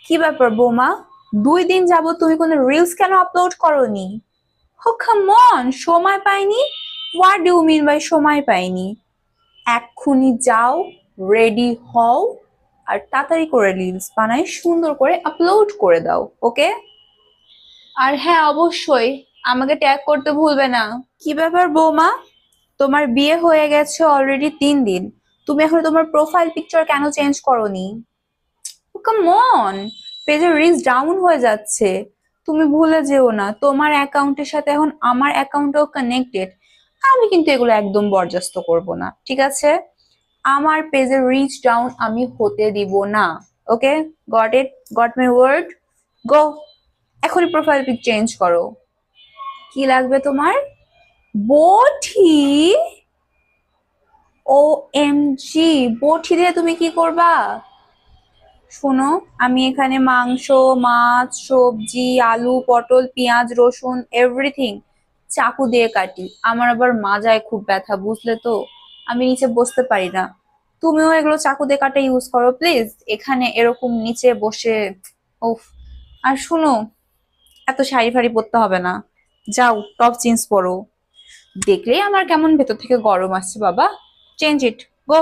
কি ব্যাপার বৌমা? 2 দিন যাবত তুমি কোনো রিলস কেন আপলোড করোনি? হো কাম অন, সময় পাইনি? What do you mean by সময় পাইনি? এক্ষুনি যাও, রেডি হও, আর তাড়াতাড়ি করে রিলস বানাই সুন্দর করে আপলোড করে দাও, ওকে? আর হ্যাঁ, অবশ্যই আমাকে ট্যাগ করতে ভুলবে না। কি ব্যাপার বৌমা, তোমার বিয়ে হয়ে গেছে অলরেডি 3 দিন, তুমি এখন তোমার প্রোফাইল পিকচার কেন চেঞ্জ করোনি? কাম অন, পেজের রিচ ডাউন হয়ে যাচ্ছে। তুমি ভুলে যেও না তোমার অ্যাকাউন্টের সাথে এখন আমার অ্যাকাউন্টও কানেক্টেড। আমি কিন্তু এগুলো একদম বরদাস্ত করব না, ঠিক আছে? আমার পেজের রিচ ডাউন আমি হতে দিব না। Okay, got it? Got my word? Go, এখনই প্রোফাইল পিক চেঞ্জ করো। কি লাগবে তোমার? বটি? ও এম জি, বটি দিয়ে তুমি কি করবা? শোনো, আমি এখানে মাংস, মাছ, সবজি, আলু, পটল, পেঁয়াজ, রসুন এভরিথিং চাকু দিয়ে কাটি। আমার আবার মাজায় খুব ব্যথা, বুঝলে তো? আমি নিচে বসতে পারি না। তুমিও এগুলো চাকু দিয়ে কাটা ইউজ করো প্লিজ, এখানে এরকম নিচে বসে। উফ। আর শুনো, এত শাড়ি ফাড়ি পরতে হবে না, যাও টপ চেঞ্জ করো। দেখলেই আমার কেমন ভেতর থেকে গরম আসছে বাবা। Change it, go.